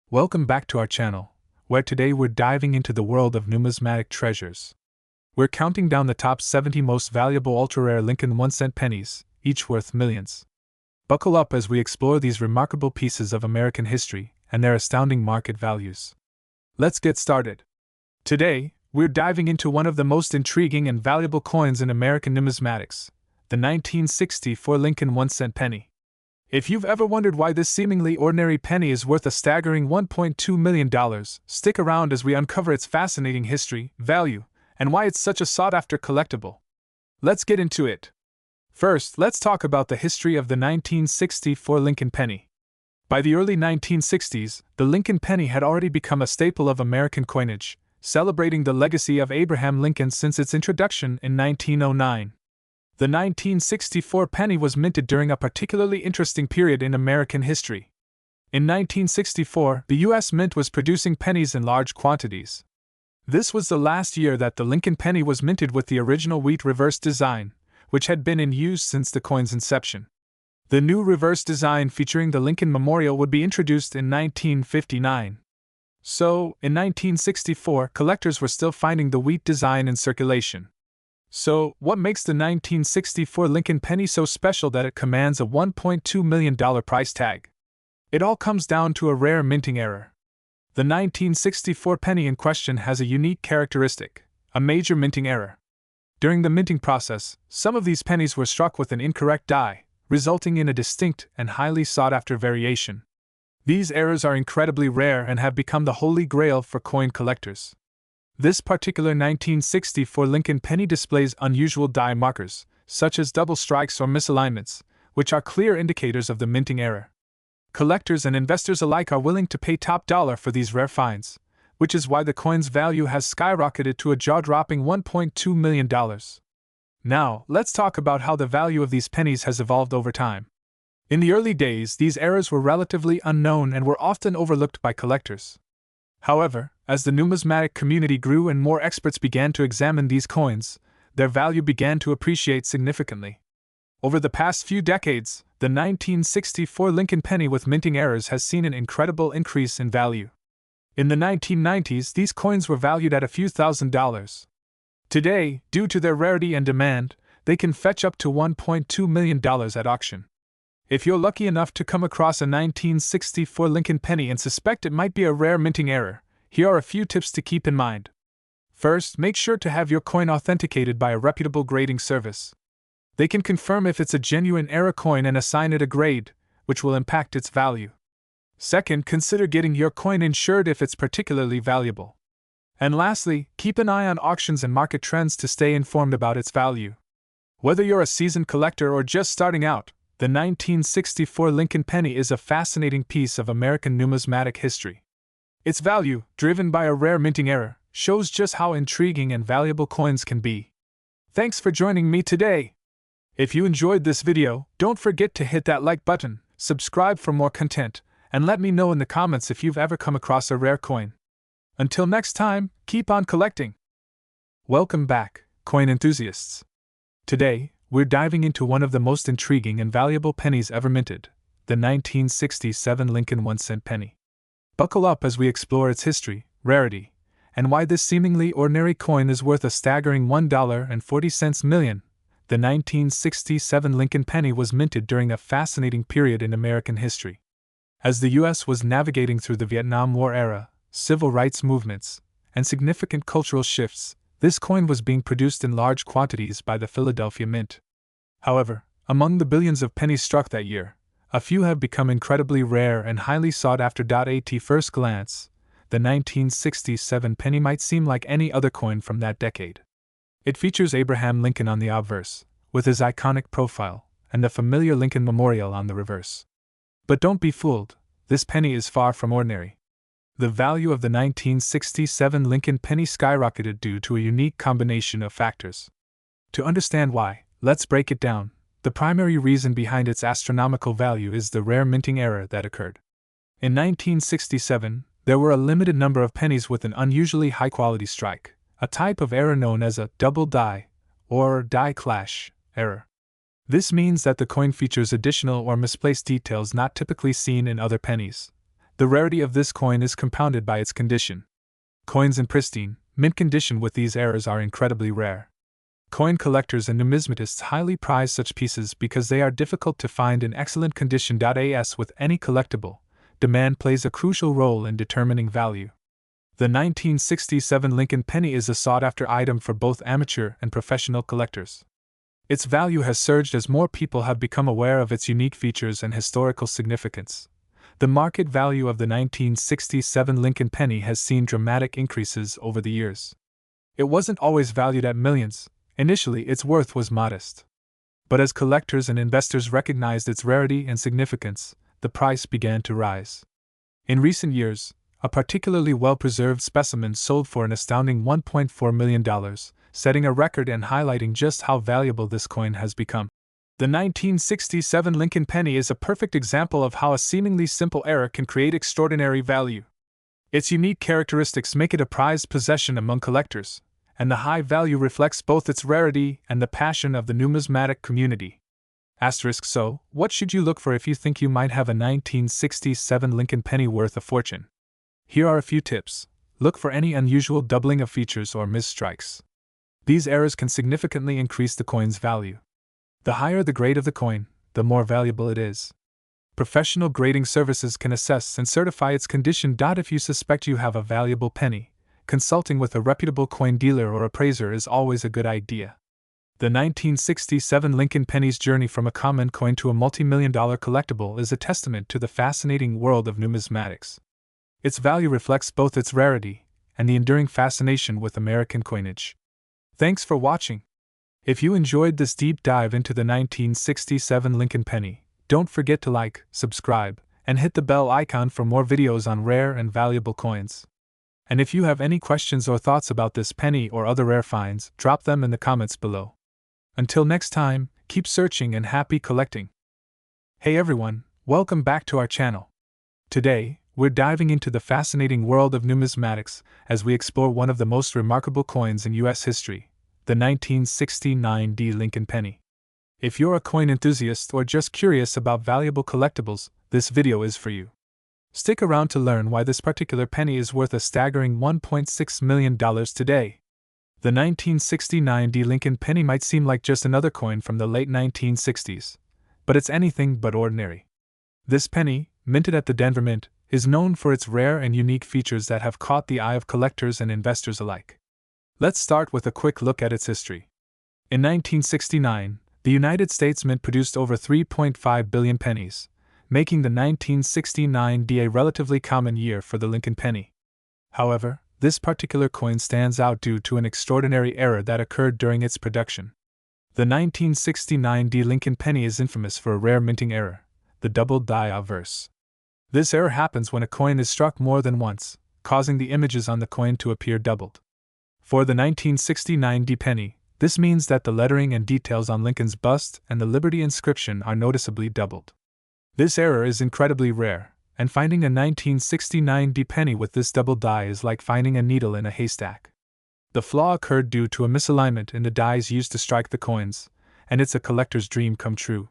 Welcome back to our channel, where today we're diving into the world of numismatic treasures. We're counting down the top 70 most valuable ultra-rare Lincoln 1-cent pennies, each worth millions. Buckle up as we explore these remarkable pieces of American history and their astounding market values. Let's get started. Today, we're diving into one of the most intriguing and valuable coins in American numismatics, the 1964 Lincoln 1-cent penny. If you've ever wondered why this seemingly ordinary penny is worth a staggering $1.2 million, stick around as we uncover its fascinating history, value, and why it's such a sought-after collectible. Let's get into it. First, let's talk about the history of the 1964 Lincoln penny. By the early 1960s, the Lincoln penny had already become a staple of American coinage, celebrating the legacy of Abraham Lincoln since its introduction in 1909. The 1964 penny was minted during a particularly interesting period in American history. In 1964, the U.S. Mint was producing pennies in large quantities. This was the last year that the Lincoln penny was minted with the original wheat reverse design, which had been in use since the coin's inception. The new reverse design featuring the Lincoln Memorial would be introduced in 1959. So, in 1964, collectors were still finding the wheat design in circulation. So, what makes the 1964 Lincoln penny so special that it commands a $1.2 million price tag? It all comes down to a rare minting error. The 1964 penny in question has a unique characteristic, a major minting error. During the minting process, some of these pennies were struck with an incorrect die, resulting in a distinct and highly sought-after variation. These errors are incredibly rare and have become the holy grail for coin collectors. This particular 1964 Lincoln penny displays unusual die markers, such as double strikes or misalignments, which are clear indicators of the minting error. Collectors and investors alike are willing to pay top dollar for these rare finds, which is why the coin's value has skyrocketed to a jaw-dropping $1.2 million. Now, let's talk about how the value of these pennies has evolved over time. In the early days, these errors were relatively unknown and were often overlooked by collectors. However, as the numismatic community grew and more experts began to examine these coins, their value began to appreciate significantly. Over the past few decades, the 1964 Lincoln penny with minting errors has seen an incredible increase in value. In the 1990s, these coins were valued at a few $1,000s. Today, due to their rarity and demand, they can fetch up to $1.2 million at auction. If you're lucky enough to come across a 1964 Lincoln penny and suspect it might be a rare minting error, here are a few tips to keep in mind. First, make sure to have your coin authenticated by a reputable grading service. They can confirm if it's a genuine error coin and assign it a grade, which will impact its value. Second, consider getting your coin insured if it's particularly valuable. And lastly, keep an eye on auctions and market trends to stay informed about its value. Whether you're a seasoned collector or just starting out, the 1964 Lincoln penny is a fascinating piece of American numismatic history. Its value, driven by a rare minting error, shows just how intriguing and valuable coins can be. Thanks for joining me today. If you enjoyed this video, don't forget to hit that like button, subscribe for more content, and let me know in the comments if you've ever come across a rare coin. Until next time, keep on collecting. Welcome back, coin enthusiasts. Today, we're diving into one of the most intriguing and valuable pennies ever minted, the 1967 Lincoln 1-cent penny. Buckle up as we explore its history, rarity, and why this seemingly ordinary coin is worth a staggering $1.40 million. The 1967 Lincoln penny was minted during a fascinating period in American history. As the U.S. was navigating through the Vietnam War era, civil rights movements, and significant cultural shifts, this coin was being produced in large quantities by the Philadelphia Mint. However, among the billions of pennies struck that year, a few have become incredibly rare and highly sought after. At first glance, the 1967 penny might seem like any other coin from that decade. It features Abraham Lincoln on the obverse, with his iconic profile, and the familiar Lincoln Memorial on the reverse. But don't be fooled, this penny is far from ordinary. The value of the 1967 Lincoln penny skyrocketed due to a unique combination of factors. To understand why, let's break it down. The primary reason behind its astronomical value is the rare minting error that occurred. In 1967, there were a limited number of pennies with an unusually high-quality strike, a type of error known as a double die, or die clash, error. This means that the coin features additional or misplaced details not typically seen in other pennies. The rarity of this coin is compounded by its condition. Coins in pristine, mint condition with these errors are incredibly rare. Coin collectors and numismatists highly prize such pieces because they are difficult to find in excellent condition. As with any collectible, demand plays a crucial role in determining value. The 1967 Lincoln penny is a sought-after item for both amateur and professional collectors. Its value has surged as more people have become aware of its unique features and historical significance. The market value of the 1967 Lincoln penny has seen dramatic increases over the years. It wasn't always valued at millions. Initially, its worth was modest. But as collectors and investors recognized its rarity and significance, the price began to rise. In recent years, a particularly well-preserved specimen sold for an astounding $1.4 million, setting a record and highlighting just how valuable this coin has become. The 1967 Lincoln penny is a perfect example of how a seemingly simple error can create extraordinary value. Its unique characteristics make it a prized possession among collectors, and the high value reflects both its rarity and the passion of the numismatic community. So, what should you look for if you think you might have a 1967 Lincoln penny worth a fortune? Here are a few tips. Look for any unusual doubling of features or misstrikes. These errors can significantly increase the coin's value. The higher the grade of the coin, the more valuable it is. Professional grading services can assess and certify its condition. If you suspect you have a valuable penny, consulting with a reputable coin dealer or appraiser is always a good idea. The 1967 Lincoln penny's journey from a common coin to a multi-million-dollar collectible is a testament to the fascinating world of numismatics. Its value reflects both its rarity and the enduring fascination with American coinage. Thanks for watching. If you enjoyed this deep dive into the 1967 Lincoln penny, don't forget to like, subscribe, and hit the bell icon for more videos on rare and valuable coins. And if you have any questions or thoughts about this penny or other rare finds, drop them in the comments below. Until next time, keep searching and happy collecting. Hey everyone, welcome back to our channel. Today, we're diving into the fascinating world of numismatics as we explore one of the most remarkable coins in U.S. history, the 1969 Lincoln penny. If you're a coin enthusiast or just curious about valuable collectibles, this video is for you. Stick around to learn why this particular penny is worth a staggering $1.6 million today. The 1969 Lincoln penny might seem like just another coin from the late 1960s, but it's anything but ordinary. This penny, minted at the Denver Mint, is known for its rare and unique features that have caught the eye of collectors and investors alike. Let's start with a quick look at its history. In 1969, the United States Mint produced over 3.5 billion pennies, making the 1969 a relatively common year for the Lincoln penny. However, this particular coin stands out due to an extraordinary error that occurred during its production. The 1969 Lincoln penny is infamous for a rare minting error, the double die obverse. This error happens when a coin is struck more than once, causing the images on the coin to appear doubled. For the 1969 penny, this means that the lettering and details on Lincoln's bust and the Liberty inscription are noticeably doubled. This error is incredibly rare, and finding a 1969 penny with this double die is like finding a needle in a haystack. The flaw occurred due to a misalignment in the dies used to strike the coins, and it's a collector's dream come true.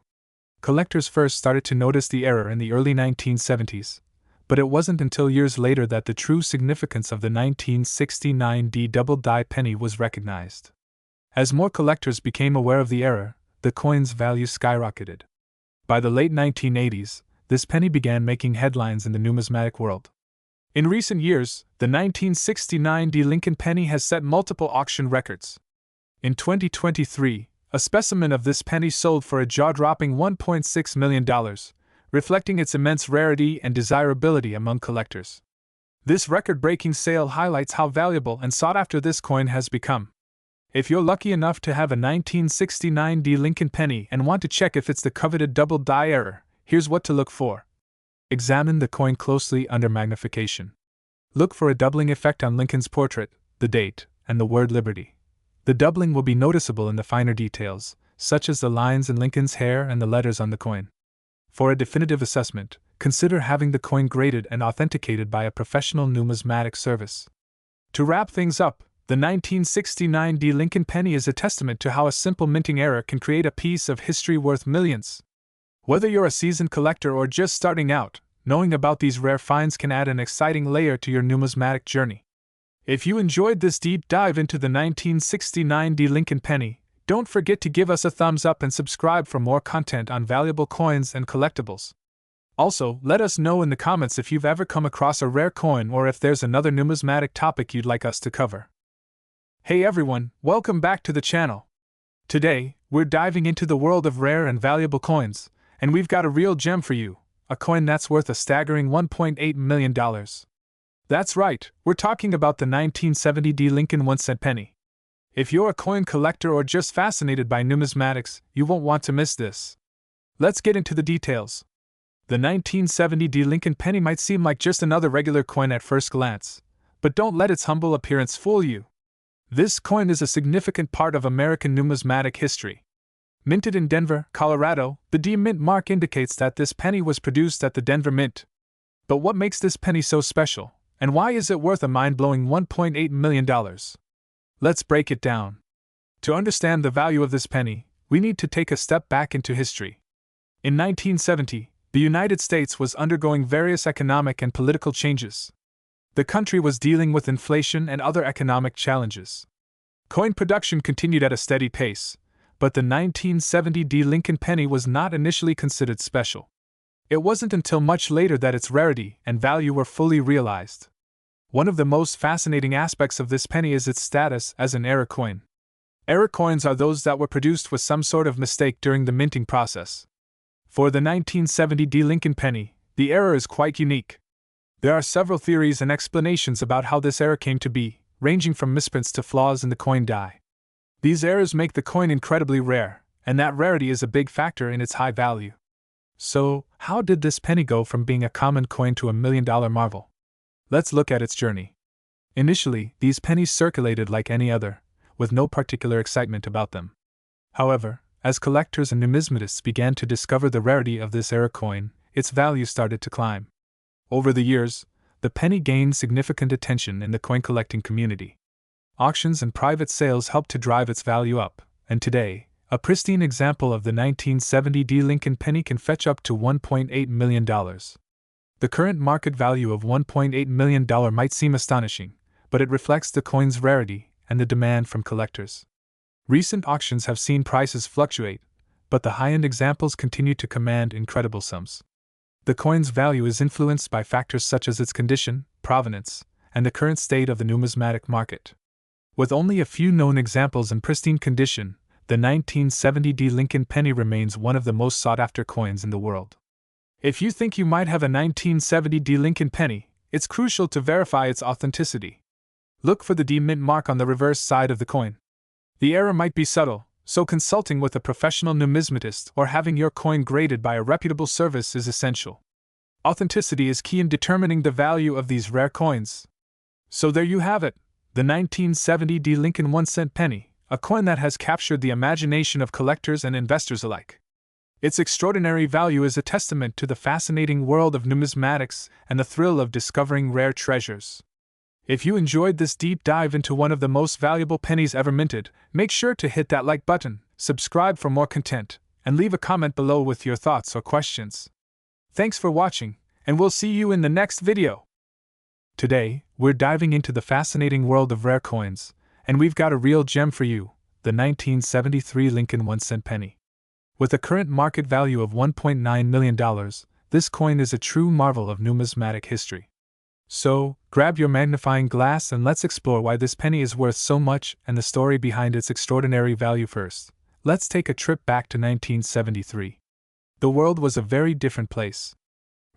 Collectors first started to notice the error in the early 1970s, but it wasn't until years later that the true significance of the 1969 double die penny was recognized. As more collectors became aware of the error, the coin's value skyrocketed. By the late 1980s, this penny began making headlines in the numismatic world. In recent years, the 1969 Lincoln penny has set multiple auction records. In 2023, a specimen of this penny sold for a jaw-dropping $1.6 million, reflecting its immense rarity and desirability among collectors. This record-breaking sale highlights how valuable and sought-after this coin has become. If you're lucky enough to have a 1969 Lincoln penny and want to check if it's the coveted double die error, here's what to look for. Examine the coin closely under magnification. Look for a doubling effect on Lincoln's portrait, the date, and the word Liberty. The doubling will be noticeable in the finer details, such as the lines in Lincoln's hair and the letters on the coin. For a definitive assessment, consider having the coin graded and authenticated by a professional numismatic service. To wrap things up, the 1969 Lincoln penny is a testament to how a simple minting error can create a piece of history worth millions. Whether you're a seasoned collector or just starting out, Knowing about these rare finds can add an exciting layer to your numismatic journey. If you enjoyed this deep dive into the 1969 D. Lincoln penny, don't forget to give us a thumbs up and subscribe for more content on valuable coins and collectibles. Also, let us know in the comments if you've ever come across a rare coin or if there's another numismatic topic you'd like us to cover. Hey everyone, welcome back to the channel. Today, we're diving into the world of rare and valuable coins, and we've got a real gem for you, a coin that's worth a staggering $1.8 million. That's right, we're talking about the 1970 D. Lincoln 1-cent penny. If you're a coin collector or just fascinated by numismatics, you won't want to miss this. Let's get into the details. The 1970 D. Lincoln penny might seem like just another regular coin at first glance, but don't let its humble appearance fool you. This coin is a significant part of American numismatic history. Minted in Denver, Colorado, the D Mint mark indicates that this penny was produced at the Denver Mint. But what makes this penny so special, and why is it worth a mind-blowing $1.8 million? Let's break it down. To understand the value of this penny, we need to take a step back into history. In 1970, the United States was undergoing various economic and political changes. The country was dealing with inflation and other economic challenges. Coin production continued at a steady pace, but the 1970 D. Lincoln penny was not initially considered special. It wasn't until much later that its rarity and value were fully realized. One of the most fascinating aspects of this penny is its status as an error coin. Error coins are those that were produced with some sort of mistake during the minting process. For the 1970 D. Lincoln penny, the error is quite unique. There are several theories and explanations about how this error came to be, ranging from misprints to flaws in the coin die. These errors make the coin incredibly rare, and that rarity is a big factor in its high value. So, how did this penny go from being a common coin to a $1-million marvel? Let's look at its journey. Initially, these pennies circulated like any other, with no particular excitement about them. However, as collectors and numismatists began to discover the rarity of this error coin, its value started to climb. Over the years, the penny gained significant attention in the coin collecting community. Auctions and private sales helped to drive its value up, and today, a pristine example of the 1970 D. Lincoln penny can fetch up to $1.8 million. The current market value of $1.8 million might seem astonishing, but it reflects the coin's rarity and the demand from collectors. Recent auctions have seen prices fluctuate, but the high-end examples continue to command incredible sums. The coin's value is influenced by factors such as its condition, provenance, and the current state of the numismatic market. With only a few known examples in pristine condition, the 1970 D. Lincoln penny remains one of the most sought-after coins in the world. If you think you might have a 1970 D. Lincoln penny, it's crucial to verify its authenticity. Look for the D Mint mark on the reverse side of the coin. The error might be subtle, so consulting with a professional numismatist or having your coin graded by a reputable service is essential. Authenticity is key in determining the value of these rare coins. So there you have it, the 1970 D. Lincoln 1-cent penny, a coin that has captured the imagination of collectors and investors alike. Its extraordinary value is a testament to the fascinating world of numismatics and the thrill of discovering rare treasures. If you enjoyed this deep dive into one of the most valuable pennies ever minted, make sure to hit that like button, subscribe for more content, and leave a comment below with your thoughts or questions. Thanks for watching, and we'll see you in the next video. Today, we're diving into the fascinating world of rare coins, and we've got a real gem for you, the 1973 Lincoln 1-cent penny. With a current market value of $1.9 million, this coin is a true marvel of numismatic history. So, grab your magnifying glass and let's explore why this penny is worth so much and the story behind its extraordinary value first. Let's take a trip back to 1973. The world was a very different place.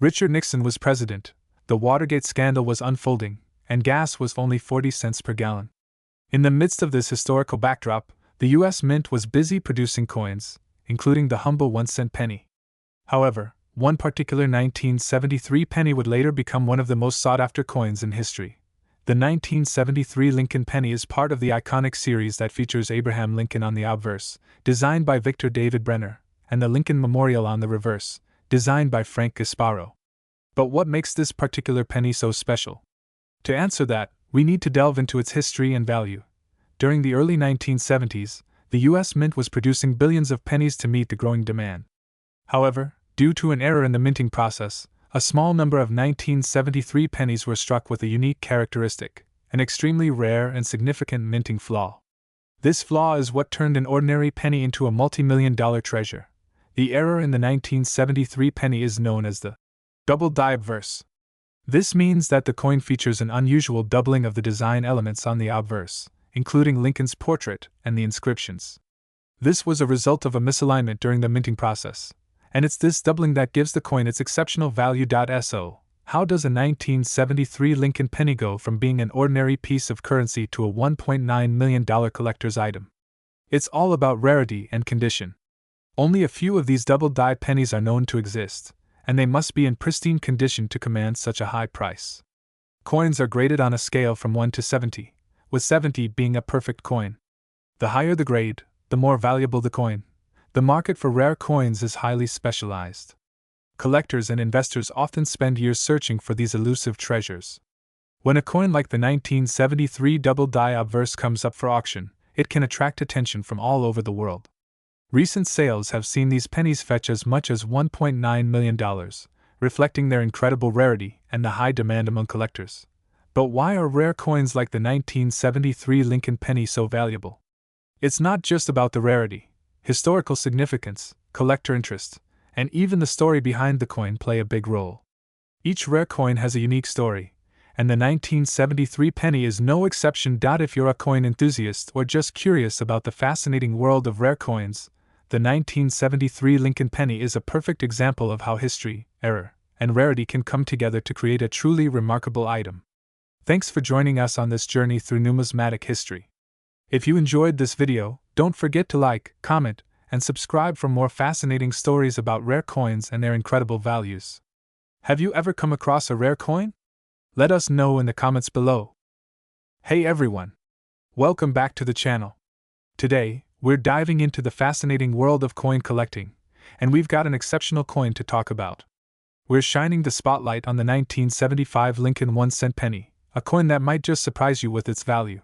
Richard Nixon was president, the Watergate scandal was unfolding, and gas was only 40 cents per gallon. In the midst of this historical backdrop, the U.S. Mint was busy producing coins, including the humble 1-cent penny. However, one particular 1973 penny would later become one of the most sought-after coins in history. The 1973 Lincoln penny is part of the iconic series that features Abraham Lincoln on the obverse, designed by Victor David Brenner, and the Lincoln Memorial on the reverse, designed by Frank Gasparo. But what makes this particular penny so special? To answer that, we need to delve into its history and value. During the early 1970s, the U.S. Mint was producing billions of pennies to meet the growing demand. However, due to an error in the minting process, a small number of 1973 pennies were struck with a unique characteristic, an extremely rare and significant minting flaw. This flaw is what turned an ordinary penny into a multi-million-dollar treasure. The error in the 1973 penny is known as the double die obverse. This means that the coin features an unusual doubling of the design elements on the obverse, including Lincoln's portrait and the inscriptions. This was a result of a misalignment during the minting process, and it's this doubling that gives the coin its exceptional value. So, how does a 1973 Lincoln penny go from being an ordinary piece of currency to a $1.9 million collector's item? It's all about rarity and condition. Only a few of these double-die pennies are known to exist, and they must be in pristine condition to command such a high price. Coins are graded on a scale from 1 to 70, with 70 being a perfect coin. The higher the grade, the more valuable the coin. The market for rare coins is highly specialized. Collectors and investors often spend years searching for these elusive treasures. When a coin like the 1973 double-die obverse comes up for auction, it can attract attention from all over the world. Recent sales have seen these pennies fetch as much as $1.9 million, reflecting their incredible rarity and the high demand among collectors. But why are rare coins like the 1973 Lincoln penny so valuable? It's not just about the rarity. Historical significance, collector interest, and even the story behind the coin play a big role. Each rare coin has a unique story, and the 1973 penny is no exception. If you're a coin enthusiast or just curious about the fascinating world of rare coins, the 1973 Lincoln penny is a perfect example of how history, error, and rarity can come together to create a truly remarkable item. Thanks for joining us on this journey through numismatic history. If you enjoyed this video, don't forget to like, comment, and subscribe for more fascinating stories about rare coins and their incredible values. Have you ever come across a rare coin? Let us know in the comments below. Hey everyone! Welcome back to the channel. Today, we're diving into the fascinating world of coin collecting, and we've got an exceptional coin to talk about. We're shining the spotlight on the 1975 Lincoln 1-cent penny, a coin that might just surprise you with its value.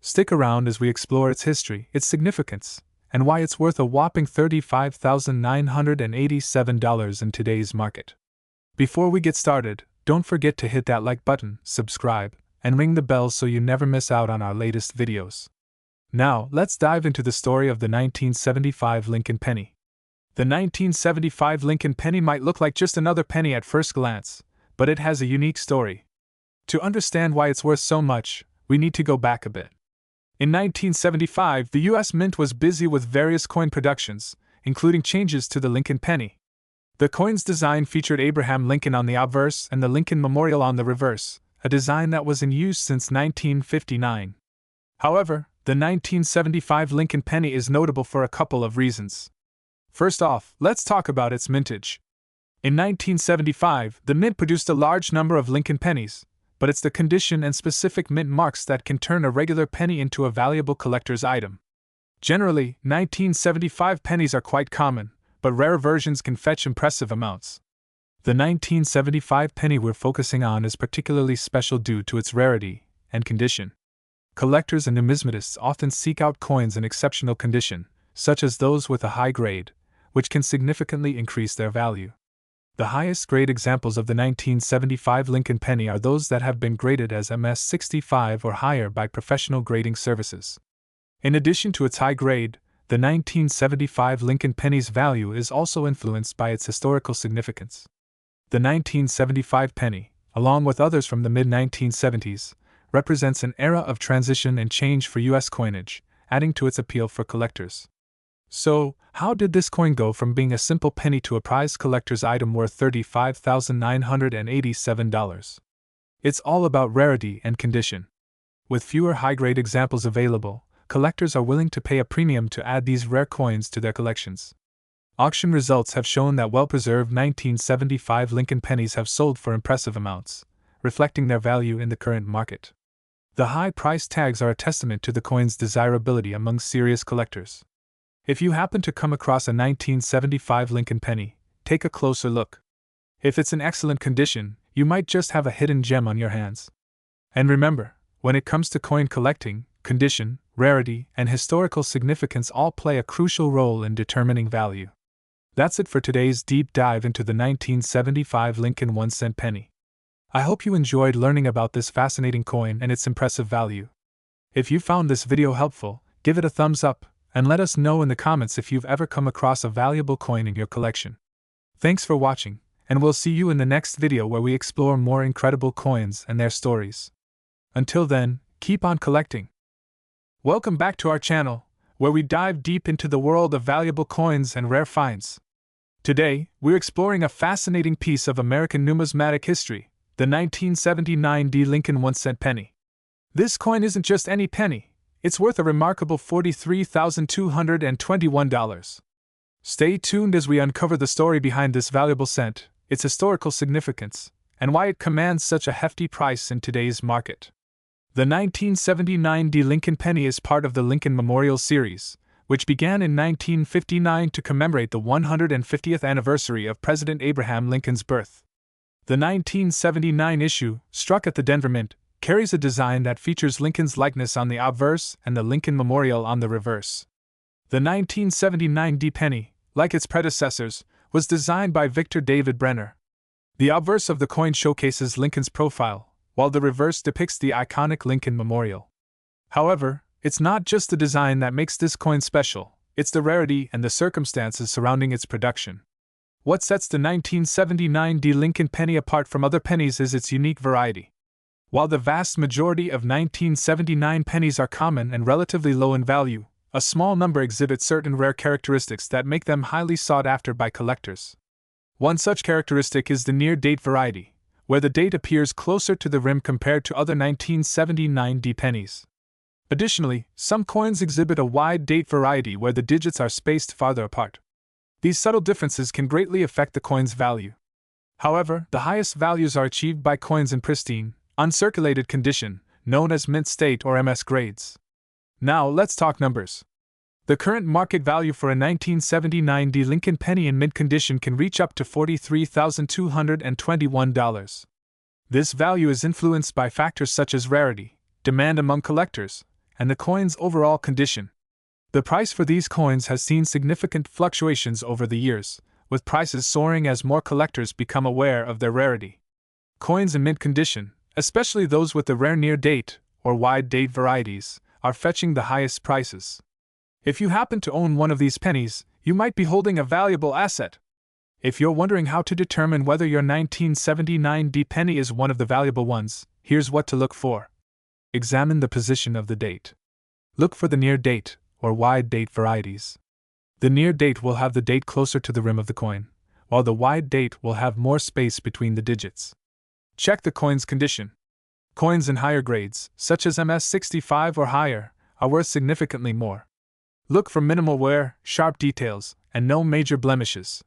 Stick around as we explore its history, its significance, and why it's worth a whopping $35,987 in today's market. Before we get started, don't forget to hit that like button, subscribe, and ring the bell so you never miss out on our latest videos. Now, let's dive into the story of the 1975 Lincoln penny. The 1975 Lincoln penny might look like just another penny at first glance, but it has a unique story. To understand why it's worth so much, we need to go back a bit. In 1975, the U.S. Mint was busy with various coin productions, including changes to the Lincoln penny. The coin's design featured Abraham Lincoln on the obverse and the Lincoln Memorial on the reverse, a design that was in use since 1959. However, the 1975 Lincoln penny is notable for a couple of reasons. First off, let's talk about its mintage. In 1975, the Mint produced a large number of Lincoln pennies, but it's the condition and specific mint marks that can turn a regular penny into a valuable collector's item. Generally, 1975 pennies are quite common, but rare versions can fetch impressive amounts. The 1975 penny we're focusing on is particularly special due to its rarity and condition. Collectors and numismatists often seek out coins in exceptional condition, such as those with a high grade, which can significantly increase their value. The highest grade examples of the 1975 Lincoln penny are those that have been graded as MS-65 or higher by professional grading services. In addition to its high grade, the 1975 Lincoln penny's value is also influenced by its historical significance. The 1975 penny, along with others from the mid-1970s, represents an era of transition and change for U.S. coinage, adding to its appeal for collectors. So, how did this coin go from being a simple penny to a prized collector's item worth $35,987? It's all about rarity and condition. With fewer high-grade examples available, collectors are willing to pay a premium to add these rare coins to their collections. Auction results have shown that well-preserved 1975 Lincoln pennies have sold for impressive amounts, reflecting their value in the current market. The high price tags are a testament to the coin's desirability among serious collectors. If you happen to come across a 1975 Lincoln penny, take a closer look. If it's in excellent condition, you might just have a hidden gem on your hands. And remember, when it comes to coin collecting, condition, rarity, and historical significance all play a crucial role in determining value. That's it for today's deep dive into the 1975 Lincoln 1-cent penny. I hope you enjoyed learning about this fascinating coin and its impressive value. If you found this video helpful, give it a thumbs up, and let us know in the comments if you've ever come across a valuable coin in your collection. Thanks for watching, and we'll see you in the next video where we explore more incredible coins and their stories. Until then, keep on collecting. Welcome back to our channel, where we dive deep into the world of valuable coins and rare finds. Today, we're exploring a fascinating piece of American numismatic history, the 1979 Lincoln 1-cent penny. This coin isn't just any penny, it's worth a remarkable $43,221. Stay tuned as we uncover the story behind this valuable cent, its historical significance, and why it commands such a hefty price in today's market. The 1979 Lincoln penny is part of the Lincoln Memorial Series, which began in 1959 to commemorate the 150th anniversary of President Abraham Lincoln's birth. The 1979 issue, struck at the Denver Mint, carries a design that features Lincoln's likeness on the obverse and the Lincoln Memorial on the reverse. The 1979 penny, like its predecessors, was designed by Victor David Brenner. The obverse of the coin showcases Lincoln's profile, while the reverse depicts the iconic Lincoln Memorial. However, it's not just the design that makes this coin special, it's the rarity and the circumstances surrounding its production. What sets the 1979 Lincoln penny apart from other pennies is its unique variety. While the vast majority of 1979 pennies are common and relatively low in value, a small number exhibit certain rare characteristics that make them highly sought after by collectors. One such characteristic is the near-date variety, where the date appears closer to the rim compared to other 1979 pennies. Additionally, some coins exhibit a wide date variety where the digits are spaced farther apart. These subtle differences can greatly affect the coin's value. However, the highest values are achieved by coins in pristine, uncirculated condition, known as mint state or MS grades. Now, let's talk numbers. The current market value for a 1979 Lincoln penny in mint condition can reach up to $43,221. This value is influenced by factors such as rarity, demand among collectors, and the coin's overall condition. The price for these coins has seen significant fluctuations over the years, with prices soaring as more collectors become aware of their rarity. Coins in mint condition, especially those with the rare near-date or wide-date varieties, are fetching the highest prices. If you happen to own one of these pennies, you might be holding a valuable asset. If you're wondering how to determine whether your 1979 penny is one of the valuable ones, here's what to look for. Examine the position of the date. Look for the near-date or wide-date varieties. The near-date will have the date closer to the rim of the coin, while the wide-date will have more space between the digits. Check the coin's condition. Coins in higher grades, such as MS65 or higher, are worth significantly more. Look for minimal wear, sharp details, and no major blemishes.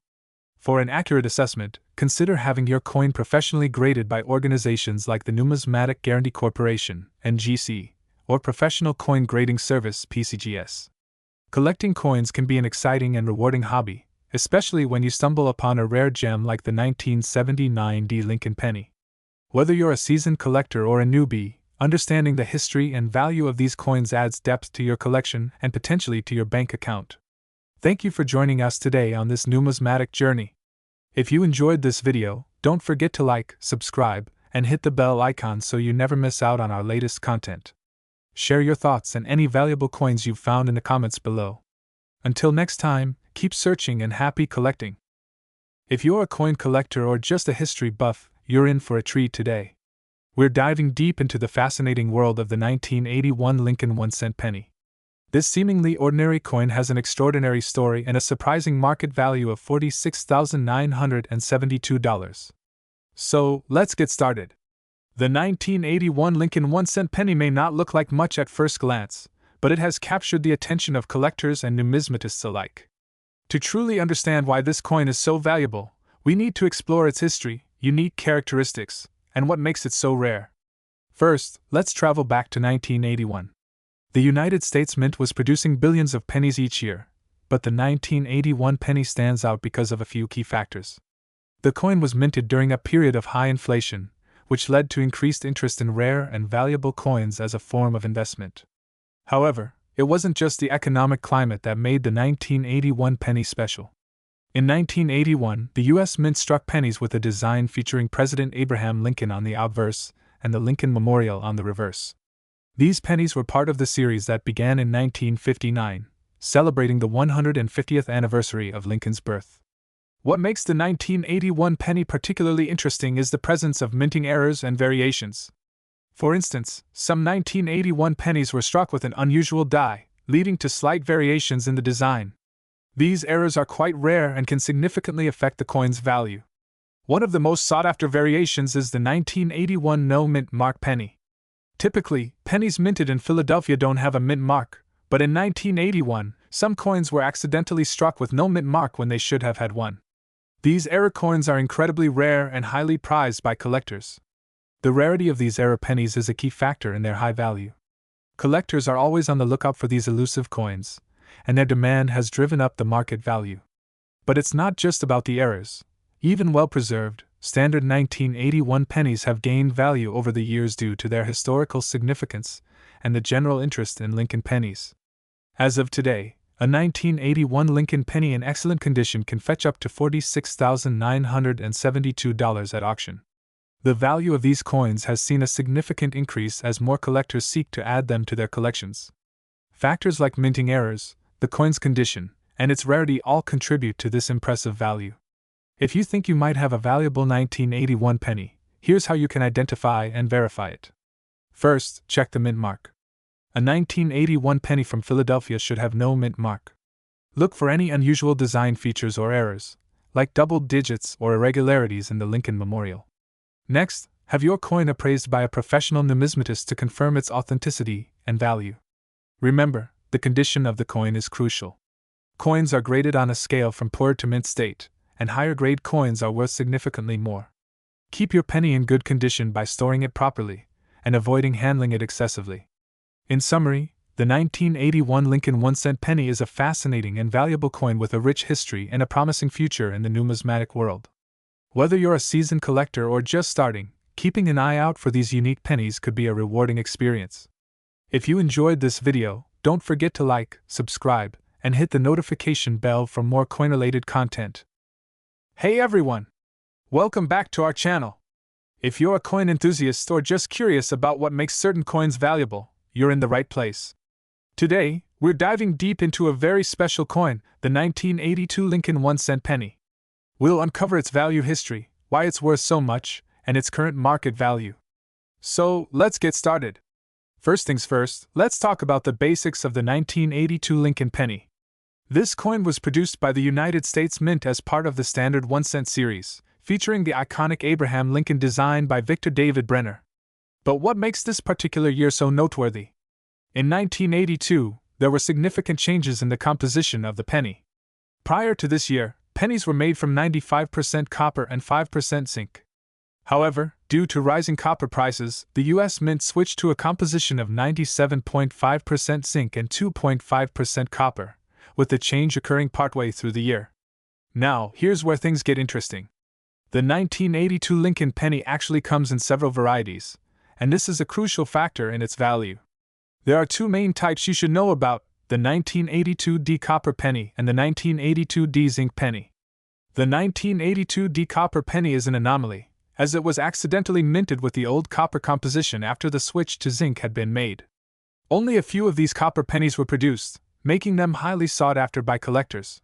For an accurate assessment, consider having your coin professionally graded by organizations like the Numismatic Guarantee Corporation, NGC, or Professional Coin Grading Service, PCGS. Collecting coins can be an exciting and rewarding hobby, especially when you stumble upon a rare gem like the 1979 Lincoln penny. Whether you're a seasoned collector or a newbie, understanding the history and value of these coins adds depth to your collection and potentially to your bank account. Thank you for joining us today on this numismatic journey. If you enjoyed this video, don't forget to like, subscribe, and hit the bell icon so you never miss out on our latest content. Share your thoughts and any valuable coins you've found in the comments below. Until next time, keep searching and happy collecting. If you're a coin collector or just a history buff, you're in for a treat today. We're diving deep into the fascinating world of the 1981 Lincoln 1-cent penny. This seemingly ordinary coin has an extraordinary story and a surprising market value of $46,972. So, let's get started. The 1981 Lincoln 1-cent penny may not look like much at first glance, but it has captured the attention of collectors and numismatists alike. To truly understand why this coin is so valuable, we need to explore its history, unique characteristics, and what makes it so rare. First, let's travel back to 1981. The United States Mint was producing billions of pennies each year, but the 1981 penny stands out because of a few key factors. The coin was minted during a period of high inflation, which led to increased interest in rare and valuable coins as a form of investment. However, it wasn't just the economic climate that made the 1981 penny special. In 1981, the U.S. Mint struck pennies with a design featuring President Abraham Lincoln on the obverse and the Lincoln Memorial on the reverse. These pennies were part of the series that began in 1959, celebrating the 150th anniversary of Lincoln's birth. What makes the 1981 penny particularly interesting is the presence of minting errors and variations. For instance, some 1981 pennies were struck with an unusual die, leading to slight variations in the design. These errors are quite rare and can significantly affect the coin's value. One of the most sought-after variations is the 1981 no mint mark penny. Typically, pennies minted in Philadelphia don't have a mint mark, but in 1981, some coins were accidentally struck with no mint mark when they should have had one. These error coins are incredibly rare and highly prized by collectors. The rarity of these error pennies is a key factor in their high value. Collectors are always on the lookout for these elusive coins, and their demand has driven up the market value. But it's not just about the errors. Even well-preserved, standard 1981 pennies have gained value over the years due to their historical significance and the general interest in Lincoln pennies. As of today, a 1981 Lincoln penny in excellent condition can fetch up to $46,972 at auction. The value of these coins has seen a significant increase as more collectors seek to add them to their collections. Factors like minting errors, the coin's condition, and its rarity all contribute to this impressive value. If you think you might have a valuable 1981 penny, here's how you can identify and verify it. First, check the mint mark. A 1981 penny from Philadelphia should have no mint mark. Look for any unusual design features or errors, like double digits or irregularities in the Lincoln Memorial. Next, have your coin appraised by a professional numismatist to confirm its authenticity and value. Remember, the condition of the coin is crucial. Coins are graded on a scale from poor to mint state, and higher grade coins are worth significantly more. Keep your penny in good condition by storing it properly, and avoiding handling it excessively. In summary, the 1981 Lincoln 1-cent penny is a fascinating and valuable coin with a rich history and a promising future in the numismatic world. Whether you're a seasoned collector or just starting, keeping an eye out for these unique pennies could be a rewarding experience. If you enjoyed this video, don't forget to like, subscribe, and hit the notification bell for more coin-related content. Hey everyone! Welcome back to our channel. If you're a coin enthusiast or just curious about what makes certain coins valuable, you're in the right place. Today, we're diving deep into a very special coin, the 1982 Lincoln 1-cent penny. We'll uncover its value history, why it's worth so much, and its current market value. So, let's get started. First things first, let's talk about the basics of the 1982 Lincoln penny. This coin was produced by the United States Mint as part of the standard 1-cent series, featuring the iconic Abraham Lincoln design by Victor David Brenner. But what makes this particular year so noteworthy? In 1982, there were significant changes in the composition of the penny. Prior to this year, pennies were made from 95% copper and 5% zinc. However, due to rising copper prices, the U.S. Mint switched to a composition of 97.5% zinc and 2.5% copper, with the change occurring partway through the year. Now, here's where things get interesting. The 1982 Lincoln penny actually comes in several varieties, and this is a crucial factor in its value. There are two main types you should know about: the 1982D copper penny and the 1982D zinc penny. The 1982D copper penny is an anomaly, as it was accidentally minted with the old copper composition after the switch to zinc had been made. Only a few of these copper pennies were produced, making them highly sought after by collectors.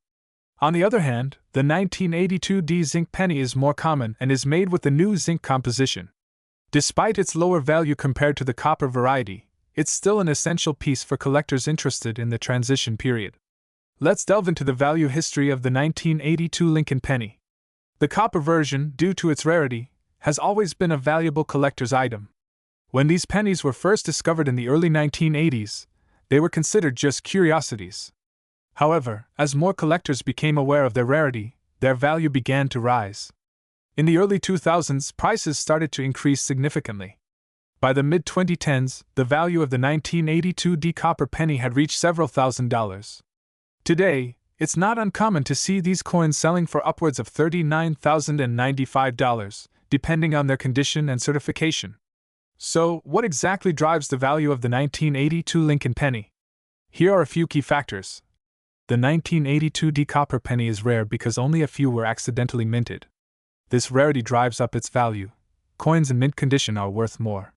On the other hand, the 1982D zinc penny is more common and is made with the new zinc composition. Despite its lower value compared to the copper variety, it's still an essential piece for collectors interested in the transition period. Let's delve into the value history of the 1982 Lincoln penny. The copper version, due to its rarity, has always been a valuable collector's item. When these pennies were first discovered in the early 1980s, they were considered just curiosities. However, as more collectors became aware of their rarity, their value began to rise. In the early 2000s, prices started to increase significantly. By the mid-2010s, the value of the 1982D copper penny had reached several $1,000s. Today, it's not uncommon to see these coins selling for upwards of $39,095, depending on their condition and certification. So, what exactly drives the value of the 1982 Lincoln penny? Here are a few key factors. The 1982 D copper penny is rare because only a few were accidentally minted. This rarity drives up its value. Coins in mint condition are worth more.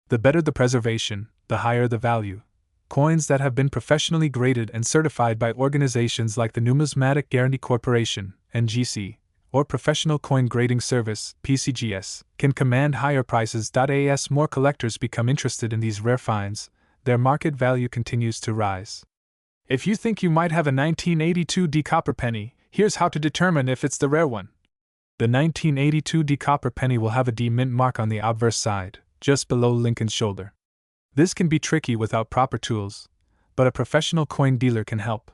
The better the preservation, the higher the value. Coins that have been professionally graded and certified by organizations like the Numismatic Guarantee Corporation, NGC, or Professional Coin Grading Service, PCGS, can command higher prices. As more collectors become interested in these rare finds, their market value continues to rise. If you think you might have a 1982 D copper penny, here's how to determine if it's the rare one. The 1982 D copper penny will have a D mint mark on the obverse side, just below Lincoln's shoulder. This can be tricky without proper tools, but a professional coin dealer can help.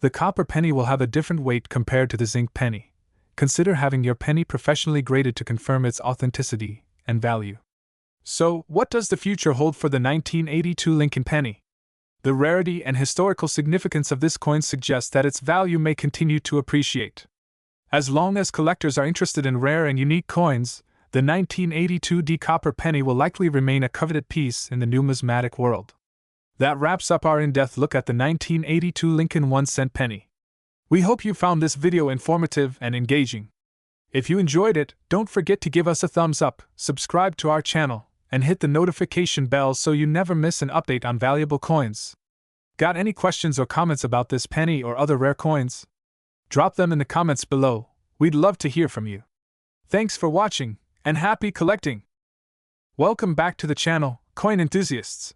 The copper penny will have a different weight compared to the zinc penny. Consider having your penny professionally graded to confirm its authenticity and value. So, what does the future hold for the 1982 Lincoln penny? The rarity and historical significance of this coin suggests that its value may continue to appreciate. As long as collectors are interested in rare and unique coins, the 1982 D copper penny will likely remain a coveted piece in the numismatic world. That wraps up our in-depth look at the 1982 Lincoln 1-cent penny. We hope you found this video informative and engaging. If you enjoyed it, don't forget to give us a thumbs up, subscribe to our channel, and hit the notification bell so you never miss an update on valuable coins. Got any questions or comments about this penny or other rare coins? Drop them in the comments below. We'd love to hear from you. Thanks for watching, and happy collecting! Welcome back to the channel, coin enthusiasts.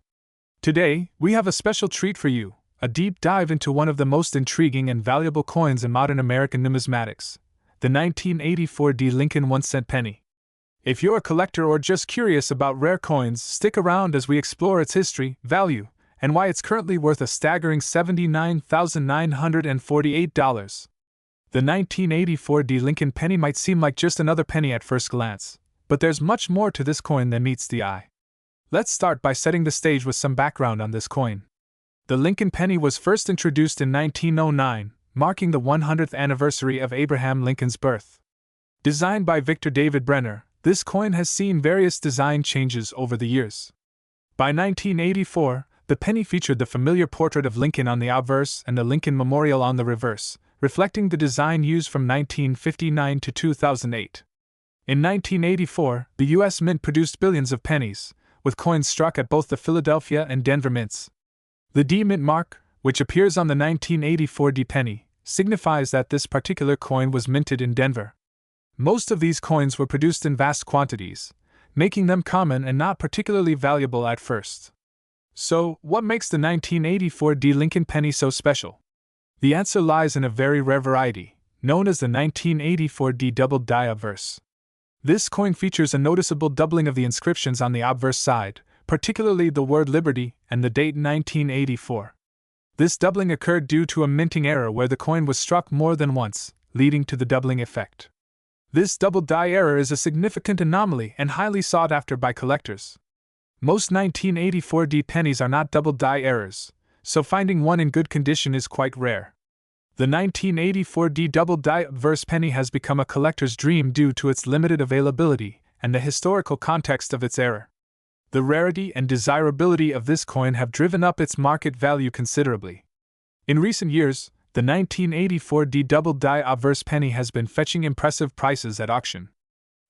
Today, we have a special treat for you, a deep dive into one of the most intriguing and valuable coins in modern American numismatics, the 1984 D Lincoln 1-cent penny. If you're a collector or just curious about rare coins, stick around as we explore its history, value, and why it's currently worth a staggering $79,948. The 1984 D Lincoln penny might seem like just another penny at first glance, but there's much more to this coin than meets the eye. Let's start by setting the stage with some background on this coin. The Lincoln penny was first introduced in 1909, marking the 100th anniversary of Abraham Lincoln's birth. Designed by Victor David Brenner, this coin has seen various design changes over the years. By 1984, the penny featured the familiar portrait of Lincoln on the obverse and the Lincoln Memorial on the reverse, reflecting the design used from 1959 to 2008. In 1984, the U.S. Mint produced billions of pennies, with coins struck at both the Philadelphia and Denver mints. The D mint mark, which appears on the 1984 D penny, signifies that this particular coin was minted in Denver. Most of these coins were produced in vast quantities, making them common and not particularly valuable at first. So, what makes the 1984 D Lincoln penny so special? The answer lies in a very rare variety, known as the 1984 D doubled die obverse. This coin features a noticeable doubling of the inscriptions on the obverse side, particularly the word Liberty and the date 1984. This doubling occurred due to a minting error where the coin was struck more than once, leading to the doubling effect. This double die error is a significant anomaly and highly sought after by collectors. Most 1984 D pennies are not double die errors, so finding one in good condition is quite rare. The 1984 D double die obverse penny has become a collector's dream due to its limited availability and the historical context of its error. The rarity and desirability of this coin have driven up its market value considerably. In recent years, the 1984 D double die obverse penny has been fetching impressive prices at auction.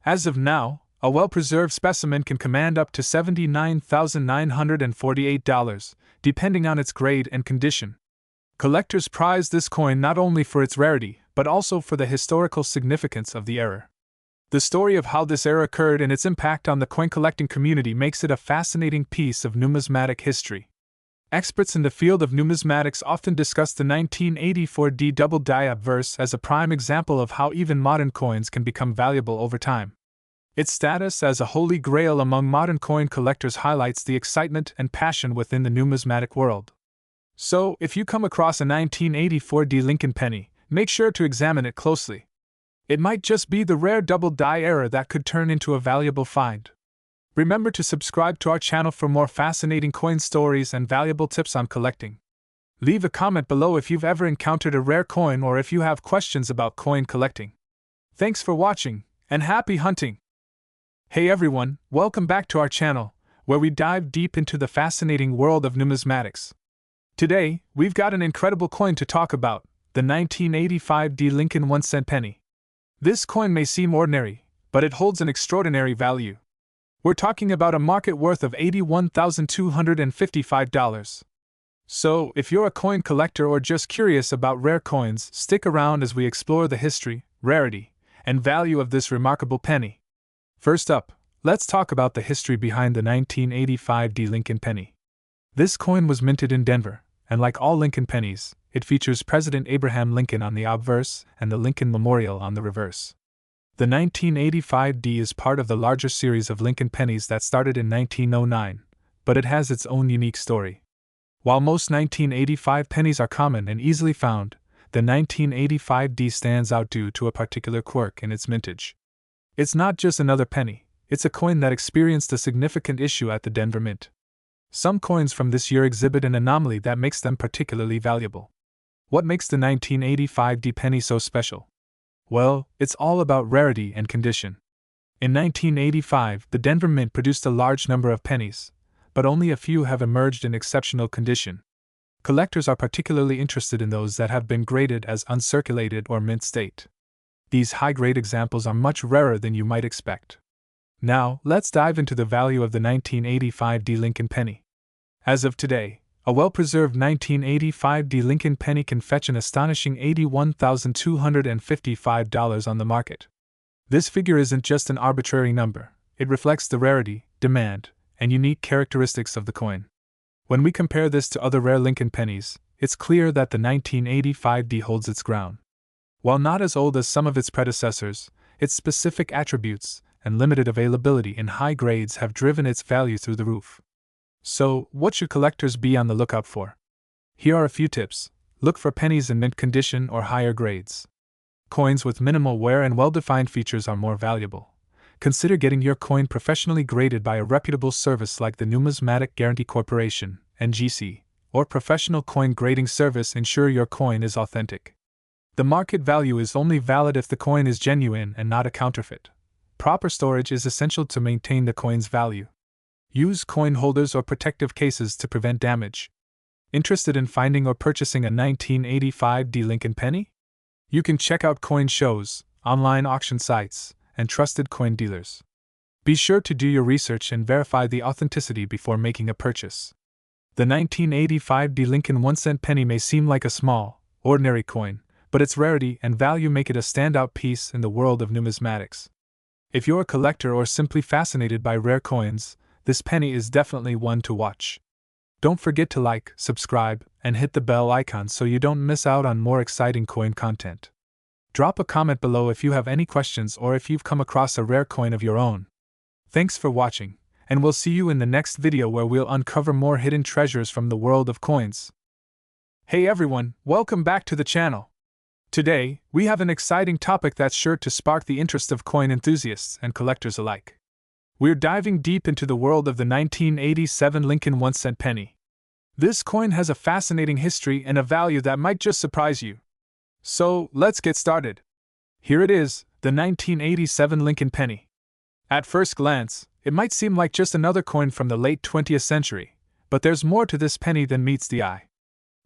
As of now, a well-preserved specimen can command up to $79,948, depending on its grade and condition. Collectors prize this coin not only for its rarity, but also for the historical significance of the error. The story of how this error occurred and its impact on the coin collecting community makes it a fascinating piece of numismatic history. Experts in the field of numismatics often discuss the 1984 D double die obverse as a prime example of how even modern coins can become valuable over time. Its status as a holy grail among modern coin collectors highlights the excitement and passion within the numismatic world. So, if you come across a 1984 D Lincoln penny, make sure to examine it closely. It might just be the rare double die error that could turn into a valuable find. Remember to subscribe to our channel for more fascinating coin stories and valuable tips on collecting. Leave a comment below if you've ever encountered a rare coin or if you have questions about coin collecting. Thanks for watching, and happy hunting! Hey everyone, welcome back to our channel, where we dive deep into the fascinating world of numismatics. Today, we've got an incredible coin to talk about, the 1985 D Lincoln 1 cent penny. This coin may seem ordinary, but it holds an extraordinary value. We're talking about a market worth of $81,255. So, if you're a coin collector or just curious about rare coins, stick around as we explore the history, rarity, and value of this remarkable penny. First up, let's talk about the history behind the 1985 D Lincoln penny. This coin was minted in Denver, and like all Lincoln pennies, it features President Abraham Lincoln on the obverse and the Lincoln Memorial on the reverse. The 1985 D is part of the larger series of Lincoln pennies that started in 1909, but it has its own unique story. While most 1985 pennies are common and easily found, the 1985 D stands out due to a particular quirk in its mintage. It's not just another penny, it's a coin that experienced a significant issue at the Denver Mint. Some coins from this year exhibit an anomaly that makes them particularly valuable. What makes the 1985 D penny so special? Well, it's all about rarity and condition. In 1985, the Denver Mint produced a large number of pennies, but only a few have emerged in exceptional condition. Collectors are particularly interested in those that have been graded as uncirculated or mint state. These high-grade examples are much rarer than you might expect. Now, let's dive into the value of the 1985 D Lincoln penny. As of today, a well-preserved 1985 D Lincoln penny can fetch an astonishing $81,255 on the market. This figure isn't just an arbitrary number, it reflects the rarity, demand, and unique characteristics of the coin. When we compare this to other rare Lincoln pennies, it's clear that the 1985 D holds its ground. While not as old as some of its predecessors, its specific attributes and limited availability in high grades have driven its value through the roof. So, what should collectors be on the lookout for? Here are a few tips. Look for pennies in mint condition or higher grades. Coins with minimal wear and well-defined features are more valuable. Consider getting your coin professionally graded by a reputable service like the Numismatic Guarantee Corporation, NGC, or professional coin grading service. Ensure your coin is authentic. The market value is only valid if the coin is genuine and not a counterfeit. Proper storage is essential to maintain the coin's value. Use coin holders or protective cases to prevent damage. Interested in finding or purchasing a 1985 D Lincoln penny? You can check out coin shows, online auction sites, and trusted coin dealers. Be sure to do your research and verify the authenticity before making a purchase. The 1985 D Lincoln 1 cent penny may seem like a small, ordinary coin, but its rarity and value make it a standout piece in the world of numismatics. If you're a collector or simply fascinated by rare coins, this penny is definitely one to watch. Don't forget to like, subscribe, and hit the bell icon so you don't miss out on more exciting coin content. Drop a comment below if you have any questions or if you've come across a rare coin of your own. Thanks for watching, and we'll see you in the next video where we'll uncover more hidden treasures from the world of coins. Hey everyone, welcome back to the channel. Today, we have an exciting topic that's sure to spark the interest of coin enthusiasts and collectors alike. We're diving deep into the world of the 1987 Lincoln 1 cent penny. This coin has a fascinating history and a value that might just surprise you. So, let's get started. Here it is, the 1987 Lincoln penny. At first glance, it might seem like just another coin from the late 20th century, but there's more to this penny than meets the eye.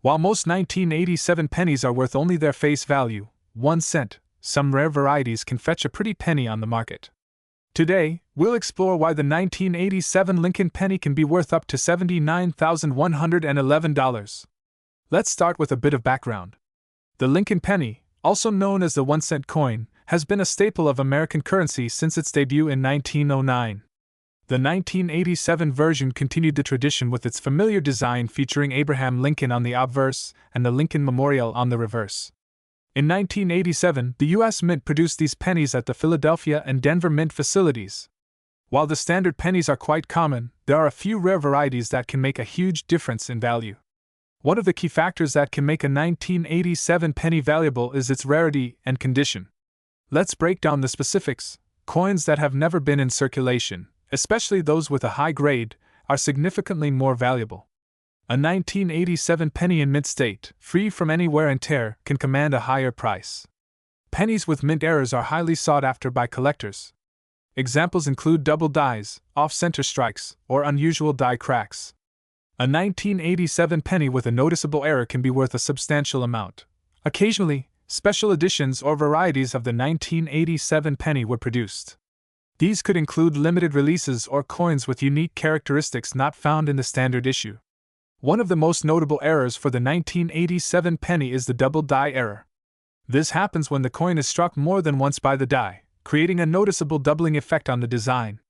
While most 1987 pennies are worth only their face value, 1 cent, some rare varieties can fetch a pretty penny on the market. Today, we'll explore why the 1987 Lincoln penny can be worth up to $79,111. Let's start with a bit of background. The Lincoln penny, also known as the 1 cent coin, has been a staple of American currency since its debut in 1909. The 1987 version continued the tradition with its familiar design featuring Abraham Lincoln on the obverse and the Lincoln Memorial on the reverse. In 1987, the U.S. Mint produced these pennies at the Philadelphia and Denver Mint facilities. While the standard pennies are quite common, there are a few rare varieties that can make a huge difference in value. One of the key factors that can make a 1987 penny valuable is its rarity and condition. Let's break down the specifics. Coins that have never been in circulation, especially those with a high grade, are significantly more valuable. A 1987 penny in mint state, free from any wear and tear, can command a higher price. Pennies with mint errors are highly sought after by collectors. Examples include double dies, off-center strikes, or unusual die cracks. A 1987 penny with a noticeable error can be worth a substantial amount. Occasionally, special editions or varieties of the 1987 penny were produced. These could include limited releases or coins with unique characteristics not found in the standard issue. One of the most notable errors for the 1987 penny is the double die error. This happens when the coin is struck more than once by the die, creating a noticeable doubling effect on the design.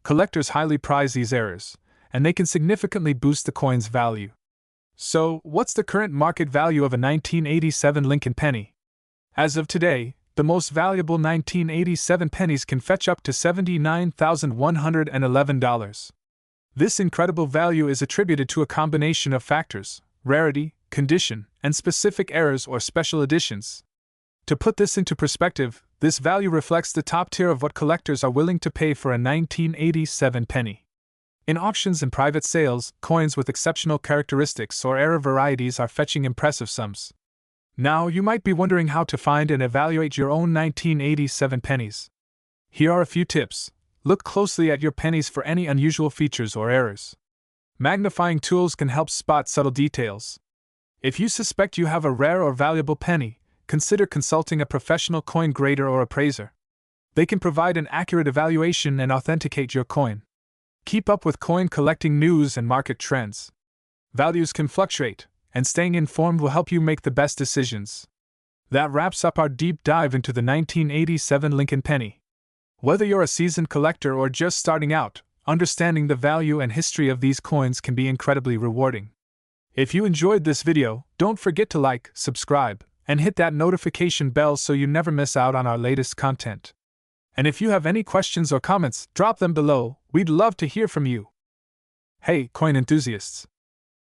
Collectors highly prize these errors, and they can significantly boost the coin's value. So, what's the current market value of a 1987 Lincoln penny? As of today, the most valuable 1987 pennies can fetch up to $79,111. This incredible value is attributed to a combination of factors: rarity, condition, and specific errors or special editions. To put this into perspective, this value reflects the top tier of what collectors are willing to pay for a 1987 penny. In auctions and private sales, coins with exceptional characteristics or error varieties are fetching impressive sums. Now, you might be wondering how to find and evaluate your own 1987 pennies. Here are a few tips. Look closely at your pennies for any unusual features or errors. Magnifying tools can help spot subtle details. If you suspect you have a rare or valuable penny, consider consulting a professional coin grader or appraiser. They can provide an accurate evaluation and authenticate your coin. Keep up with coin collecting news and market trends. Values can fluctuate, and staying informed will help you make the best decisions. That wraps up our deep dive into the 1987 Lincoln penny. Whether you're a seasoned collector or just starting out, understanding the value and history of these coins can be incredibly rewarding. If you enjoyed this video, don't forget to like, subscribe, and hit that notification bell so you never miss out on our latest content. And if you have any questions or comments, drop them below. We'd love to hear from you. Hey, coin enthusiasts!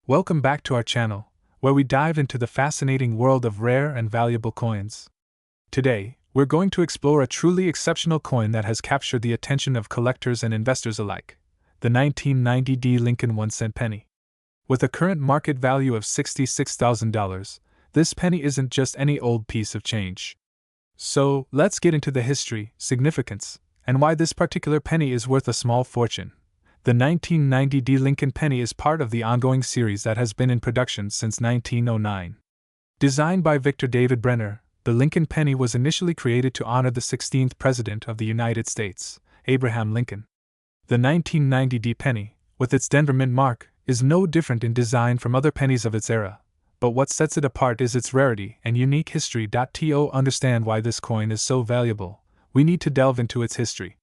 Welcome back to our channel, where we dive into the fascinating world of rare and valuable coins. Today, we're going to explore a truly exceptional coin that has captured the attention of collectors and investors alike: the 1990 Lincoln 1-cent penny. With a current market value of $66,000, this penny isn't just any old piece of change. So, let's get into the history, significance, and why this particular penny is worth a small fortune. The 1990 Lincoln penny is part of the ongoing series that has been in production since 1909. Designed by Victor David Brenner, the Lincoln penny was initially created to honor the 16th President of the United States, Abraham Lincoln. The 1990 penny, with its Denver Mint mark, is no different in design from other pennies of its era, but what sets it apart is its rarity and unique history. To understand why this coin is so valuable, we need to delve into its history.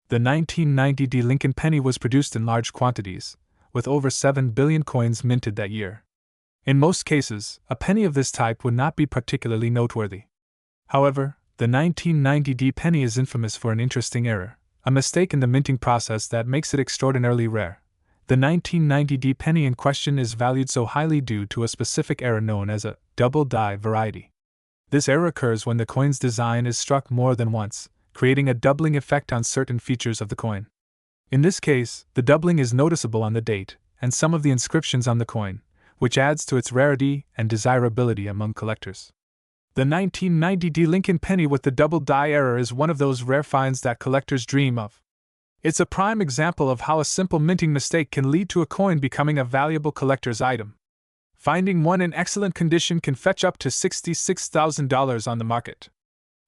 The 1990 Lincoln penny was produced in large quantities, with over 7 billion coins minted that year. In most cases, a penny of this type would not be particularly noteworthy. However, the 1990 penny is infamous for an interesting error, a mistake in the minting process that makes it extraordinarily rare. The 1990 penny in question is valued so highly due to a specific error known as a double die variety. This error occurs when the coin's design is struck more than once, creating a doubling effect on certain features of the coin. In this case, the doubling is noticeable on the date and some of the inscriptions on the coin, which adds to its rarity and desirability among collectors. The 1990 Lincoln penny with the double die error is one of those rare finds that collectors dream of. It's a prime example of how a simple minting mistake can lead to a coin becoming a valuable collector's item. Finding one in excellent condition can fetch up to $66,000 on the market.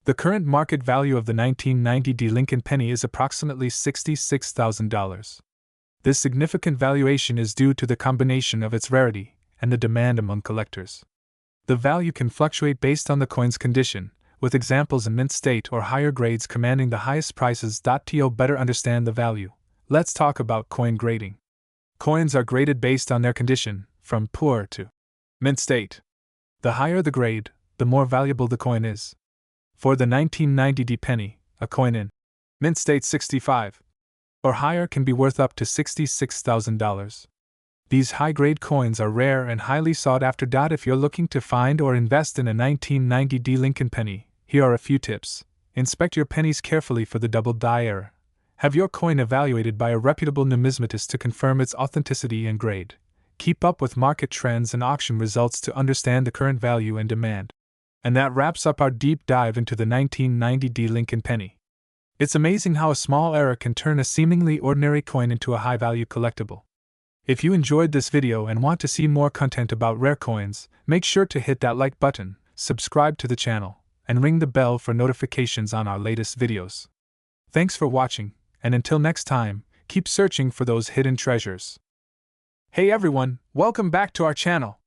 The current market value of the 1990 Lincoln penny is approximately $66,000. This significant valuation is due to the combination of its rarity and the demand among collectors. The value can fluctuate based on the coin's condition, with examples in mint state or higher grades commanding the highest prices. To better understand the value, let's talk about coin grading. Coins are graded based on their condition, from poor to mint state. The higher the grade, the more valuable the coin is. For the 1990 penny, a coin in mint state 65 or higher can be worth up to $66,000. These high-grade coins are rare and highly sought after. If you're looking to find or invest in a 1990 Lincoln penny, here are a few tips. Inspect your pennies carefully for the double die error. Have your coin evaluated by a reputable numismatist to confirm its authenticity and grade. Keep up with market trends and auction results to understand the current value and demand. And that wraps up our deep dive into the 1990 Lincoln penny. It's amazing how a small error can turn a seemingly ordinary coin into a high-value collectible. If you enjoyed this video and want to see more content about rare coins, make sure to hit that like button, subscribe to the channel, and ring the bell for notifications on our latest videos. Thanks for watching, and until next time, keep searching for those hidden treasures. Hey everyone, welcome back to our channel.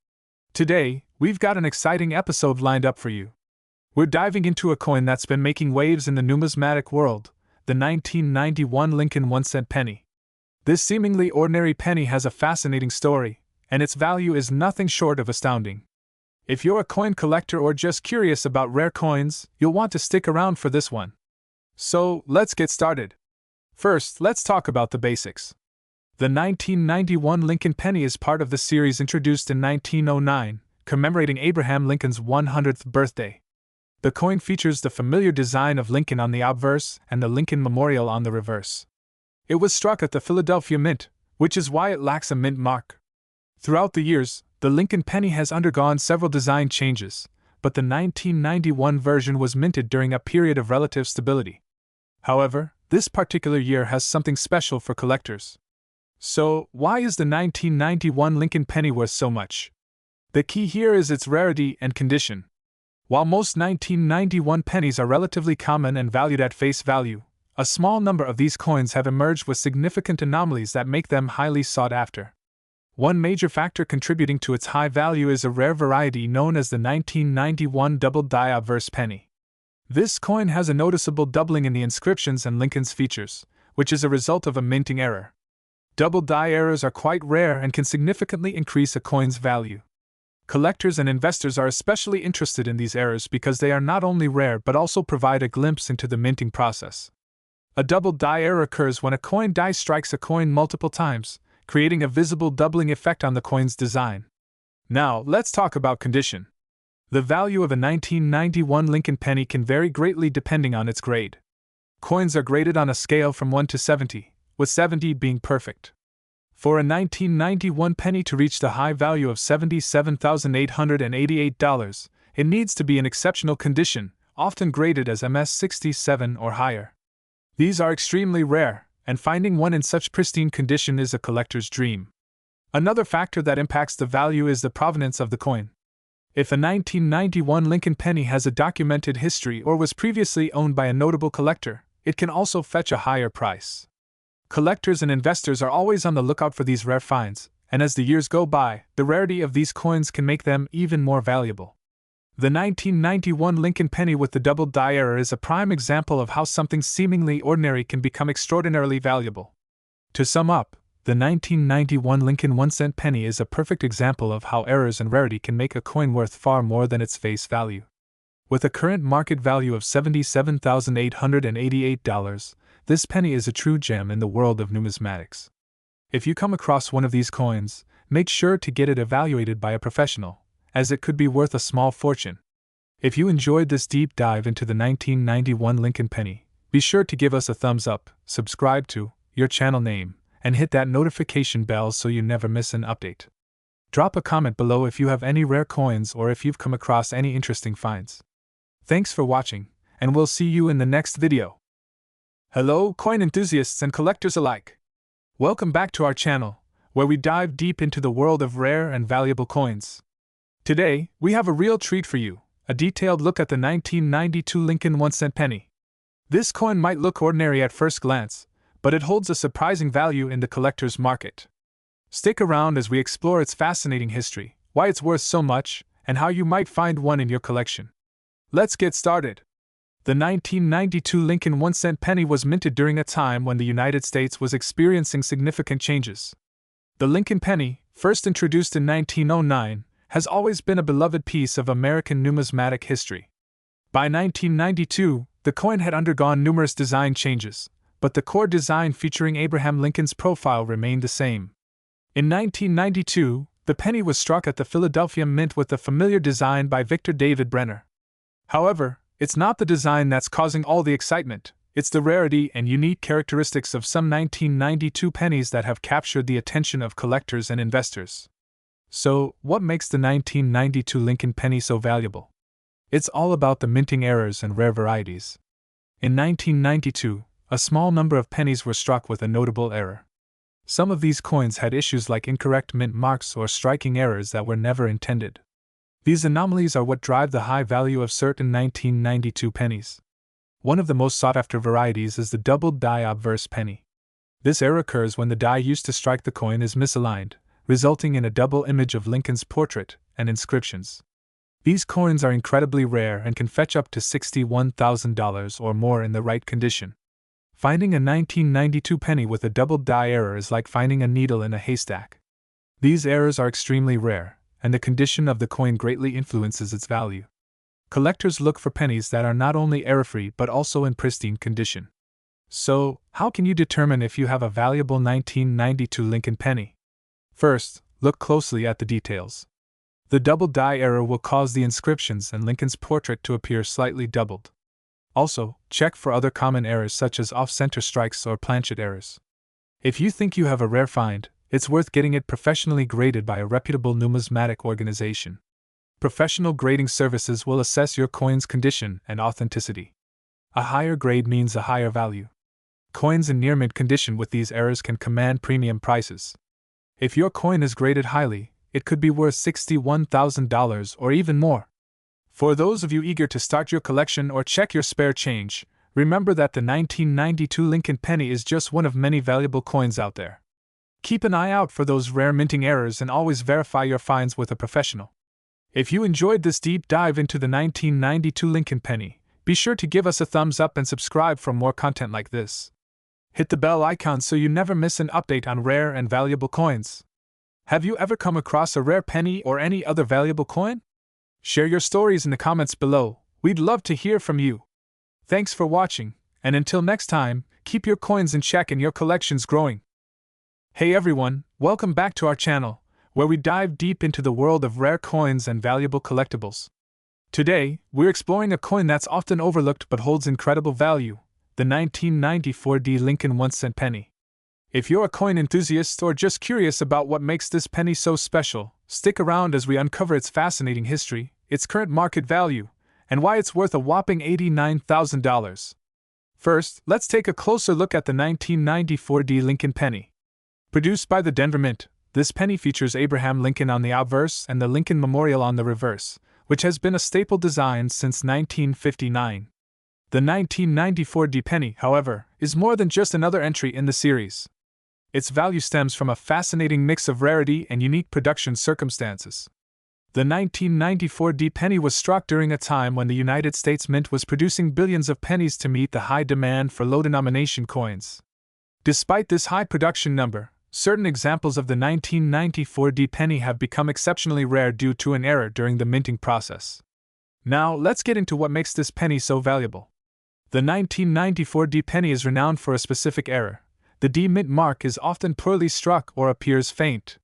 Today, we've got an exciting episode lined up for you. We're diving into a coin that's been making waves in the numismatic world, the 1991 Lincoln 1-cent penny. This seemingly ordinary penny has a fascinating story, and its value is nothing short of astounding. If you're a coin collector or just curious about rare coins, you'll want to stick around for this one. So, let's get started. First, let's talk about the basics. The 1991 Lincoln penny is part of the series introduced in 1909, commemorating Abraham Lincoln's 100th birthday. The coin features the familiar design of Lincoln on the obverse and the Lincoln Memorial on the reverse. It was struck at the Philadelphia Mint, which is why it lacks a mint mark. Throughout the years, the Lincoln penny has undergone several design changes, but the 1991 version was minted during a period of relative stability. However, this particular year has something special for collectors. So, why is the 1991 Lincoln penny worth so much? The key here is its rarity and condition. While most 1991 pennies are relatively common and valued at face value, a small number of these coins have emerged with significant anomalies that make them highly sought after. One major factor contributing to its high value is a rare variety known as the 1991 double die obverse penny. This coin has a noticeable doubling in the inscriptions and Lincoln's features, which is a result of a minting error. Double die errors are quite rare and can significantly increase a coin's value. Collectors and investors are especially interested in these errors because they are not only rare but also provide a glimpse into the minting process. A double die error occurs when a coin die strikes a coin multiple times, creating a visible doubling effect on the coin's design. Now, let's talk about condition. The value of a 1991 Lincoln penny can vary greatly depending on its grade. Coins are graded on a scale from 1 to 70, with 70 being perfect. For a 1991 penny to reach the high value of $77,888, it needs to be in exceptional condition, often graded as MS 67 or higher. These are extremely rare, and finding one in such pristine condition is a collector's dream. Another factor that impacts the value is the provenance of the coin. If a 1991 Lincoln penny has a documented history or was previously owned by a notable collector, it can also fetch a higher price. Collectors and investors are always on the lookout for these rare finds, and as the years go by, the rarity of these coins can make them even more valuable. The 1991 Lincoln penny with the double die error is a prime example of how something seemingly ordinary can become extraordinarily valuable. To sum up, the 1991 Lincoln 1-cent penny is a perfect example of how errors and rarity can make a coin worth far more than its face value. With a current market value of $77,888, this penny is a true gem in the world of numismatics. If you come across one of these coins, make sure to get it evaluated by a professional, as it could be worth a small fortune. If you enjoyed this deep dive into the 1991 Lincoln penny, be sure to give us a thumbs up, subscribe to your channel name, and hit that notification bell so you never miss an update. Drop a comment below if you have any rare coins or if you've come across any interesting finds. Thanks for watching, and we'll see you in the next video. Hello, coin enthusiasts and collectors alike. Welcome back to our channel, where we dive deep into the world of rare and valuable coins. Today, we have a real treat for you, a detailed look at the 1992 Lincoln 1-cent penny. This coin might look ordinary at first glance, but it holds a surprising value in the collector's market. Stick around as we explore its fascinating history, why it's worth so much, and how you might find one in your collection. Let's get started. The 1992 Lincoln 1-cent penny was minted during a time when the United States was experiencing significant changes. The Lincoln penny, first introduced in 1909, has always been a beloved piece of American numismatic history. By 1992, the coin had undergone numerous design changes, but the core design featuring Abraham Lincoln's profile remained the same. In 1992, the penny was struck at the Philadelphia Mint with the familiar design by Victor David Brenner. However, it's not the design that's causing all the excitement, it's the rarity and unique characteristics of some 1992 pennies that have captured the attention of collectors and investors. So, what makes the 1992 Lincoln penny so valuable? It's all about the minting errors and rare varieties. In 1992, a small number of pennies were struck with a notable error. Some of these coins had issues like incorrect mint marks or striking errors that were never intended. These anomalies are what drive the high value of certain 1992 pennies. One of the most sought-after varieties is the doubled die obverse penny. This error occurs when the die used to strike the coin is misaligned, resulting in a double image of Lincoln's portrait and inscriptions. These coins are incredibly rare and can fetch up to $61,000 or more in the right condition. Finding a 1992 penny with a doubled die error is like finding a needle in a haystack. These errors are extremely rare, and the condition of the coin greatly influences its value. Collectors look for pennies that are not only error-free but also in pristine condition. So, how can you determine if you have a valuable 1992 Lincoln penny? First, look closely at the details. The double die error will cause the inscriptions and Lincoln's portrait to appear slightly doubled. Also, check for other common errors such as off-center strikes or planchet errors. If you think you have a rare find, it's worth getting it professionally graded by a reputable numismatic organization. Professional grading services will assess your coin's condition and authenticity. A higher grade means a higher value. Coins in near mint condition with these errors can command premium prices. If your coin is graded highly, it could be worth $61,000 or even more. For those of you eager to start your collection or check your spare change, remember that the 1992 Lincoln penny is just one of many valuable coins out there. Keep an eye out for those rare minting errors and always verify your finds with a professional. If you enjoyed this deep dive into the 1992 Lincoln penny, be sure to give us a thumbs up and subscribe for more content like this. Hit the bell icon so you never miss an update on rare and valuable coins. Have you ever come across a rare penny or any other valuable coin? Share your stories in the comments below. We'd love to hear from you. Thanks for watching, and until next time, keep your coins in check and your collections growing. Hey everyone, welcome back to our channel, where we dive deep into the world of rare coins and valuable collectibles. Today, we're exploring a coin that's often overlooked but holds incredible value, the 1994 Lincoln 1-cent penny. If you're a coin enthusiast or just curious about what makes this penny so special, stick around as we uncover its fascinating history, its current market value, and why it's worth a whopping $89,000. First, let's take a closer look at the 1994 Lincoln penny. Produced by the Denver Mint, this penny features Abraham Lincoln on the obverse and the Lincoln Memorial on the reverse, which has been a staple design since 1959. The 1994 penny, however, is more than just another entry in the series. Its value stems from a fascinating mix of rarity and unique production circumstances. The 1994 penny was struck during a time when the United States Mint was producing billions of pennies to meet the high demand for low-denomination coins. Despite this high production number, certain examples of the 1994 penny have become exceptionally rare due to an error during the minting process. Now, let's get into what makes this penny so valuable. The 1994 penny is renowned for a specific error. The D mint mark is often poorly struck or appears faint.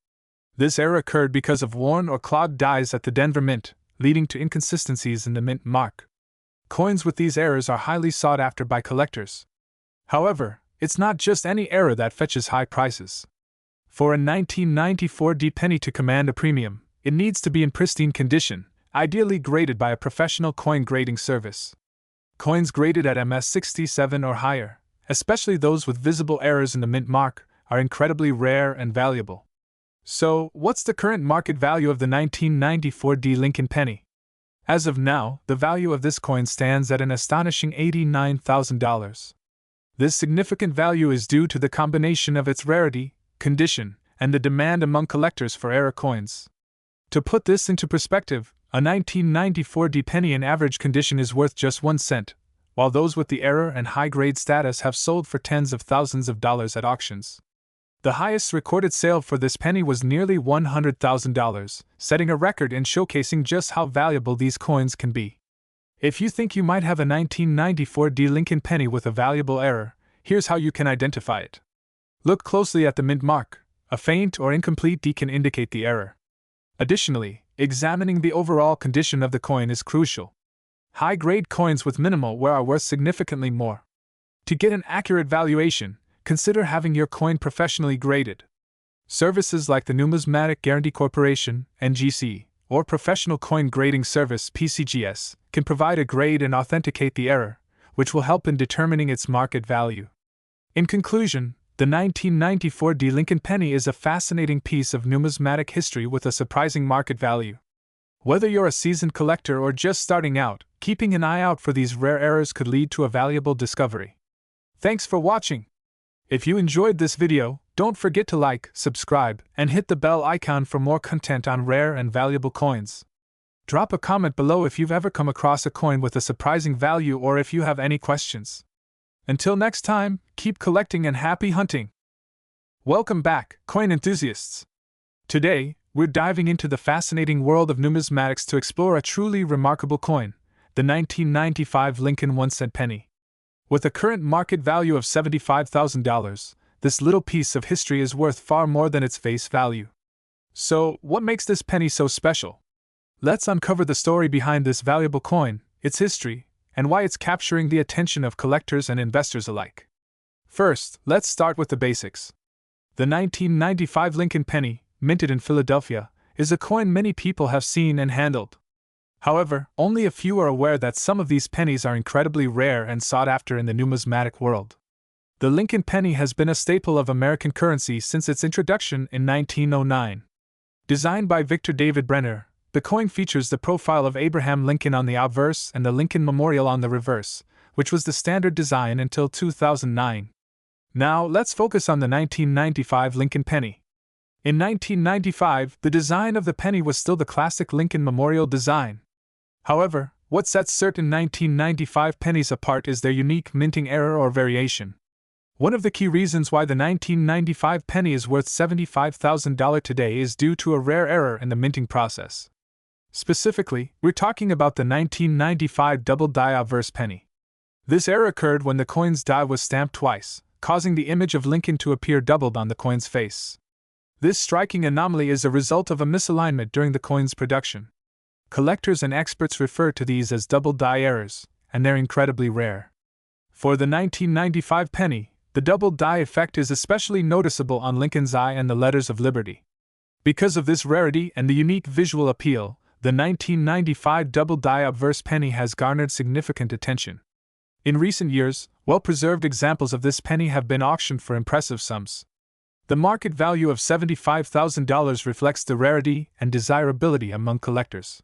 This error occurred because of worn or clogged dies at the Denver Mint, leading to inconsistencies in the mint mark. Coins with these errors are highly sought after by collectors. However, it's not just any error that fetches high prices. For a 1994 penny to command a premium, it needs to be in pristine condition, ideally graded by a professional coin grading service. Coins graded at MS67 or higher, especially those with visible errors in the mint mark, are incredibly rare and valuable. So, what's the current market value of the 1994 Lincoln penny? As of now, the value of this coin stands at an astonishing $89,000. This significant value is due to the combination of its rarity, condition, and the demand among collectors for error coins. To put this into perspective, a 1994 penny in average condition is worth just 1 cent, while those with the error and high-grade status have sold for tens of thousands of dollars at auctions. The highest recorded sale for this penny was nearly $100,000, setting a record and showcasing just how valuable these coins can be. If you think you might have a 1994 Lincoln penny with a valuable error, here's how you can identify it. Look closely at the mint mark. A faint or incomplete D can indicate the error. Additionally, examining the overall condition of the coin is crucial. High-grade coins with minimal wear are worth significantly more. To get an accurate valuation, consider having your coin professionally graded. Services like the Numismatic Guarantee Corporation, NGC, or Professional Coin Grading Service, PCGS, can provide a grade and authenticate the error, which will help in determining its market value. In conclusion, The 1994 D Lincoln penny is a fascinating piece of numismatic history with a surprising market value. Whether you're a seasoned collector or just starting out, keeping an eye out for these rare errors could lead to a valuable discovery. Thanks for watching. If you enjoyed this video, don't forget to like, subscribe, and hit the bell icon for more content on rare and valuable coins. Drop a comment below if you've ever come across a coin with a surprising value or if you have any questions. Until next time, keep collecting and happy hunting! Welcome back, coin enthusiasts! Today, we're diving into the fascinating world of numismatics to explore a truly remarkable coin, the 1995 Lincoln 1-cent penny. With a current market value of $75,000, this little piece of history is worth far more than its face value. So, what makes this penny so special? Let's uncover the story behind this valuable coin, its history, and why it's capturing the attention of collectors and investors alike. First, let's start with the basics. The 1995 Lincoln penny, minted in Philadelphia, is a coin many people have seen and handled. However, only a few are aware that some of these pennies are incredibly rare and sought after in the numismatic world. The Lincoln penny has been a staple of American currency since its introduction in 1909. Designed by Victor David Brenner, the coin features the profile of Abraham Lincoln on the obverse and the Lincoln Memorial on the reverse, which was the standard design until 2009. Now, let's focus on the 1995 Lincoln penny. In 1995, the design of the penny was still the classic Lincoln Memorial design. However, what sets certain 1995 pennies apart is their unique minting error or variation. One of the key reasons why the 1995 penny is worth $75,000 today is due to a rare error in the minting process. Specifically, we're talking about the 1995 double die obverse penny. This error occurred when the coin's die was stamped twice, causing the image of Lincoln to appear doubled on the coin's face. This striking anomaly is a result of a misalignment during the coin's production. Collectors and experts refer to these as double die errors, and they're incredibly rare. For the 1995 penny, the double die effect is especially noticeable on Lincoln's eye and the letters of liberty. Because of this rarity and the unique visual appeal, the 1995 double die obverse penny has garnered significant attention. In recent years, well-preserved examples of this penny have been auctioned for impressive sums. The market value of $75,000 reflects the rarity and desirability among collectors.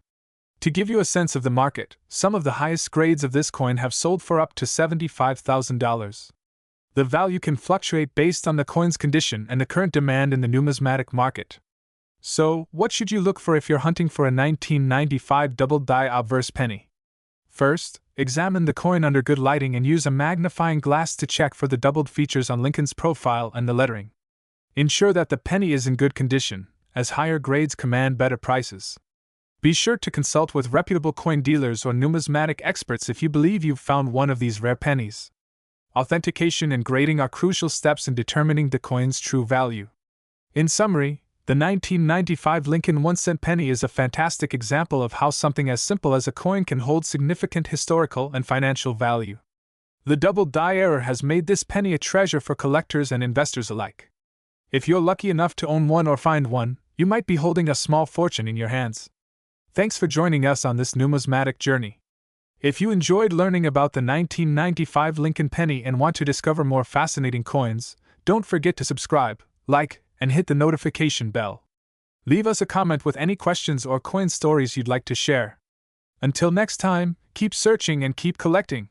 To give you a sense of the market, some of the highest grades of this coin have sold for up to $75,000. The value can fluctuate based on the coin's condition and the current demand in the numismatic market. So, what should you look for if you're hunting for a 1995 double die obverse penny? First, examine the coin under good lighting and use a magnifying glass to check for the doubled features on Lincoln's profile and the lettering. Ensure that the penny is in good condition, as higher grades command better prices. Be sure to consult with reputable coin dealers or numismatic experts if you believe you've found one of these rare pennies. Authentication and grading are crucial steps in determining the coin's true value. In summary, the 1995 Lincoln 1-cent penny is a fantastic example of how something as simple as a coin can hold significant historical and financial value. The double die error has made this penny a treasure for collectors and investors alike. If you're lucky enough to own one or find one, you might be holding a small fortune in your hands. Thanks for joining us on this numismatic journey. If you enjoyed learning about the 1995 Lincoln penny and want to discover more fascinating coins, don't forget to subscribe, like, and hit the notification bell. Leave us a comment with any questions or coin stories you'd like to share. Until next time, keep searching and keep collecting.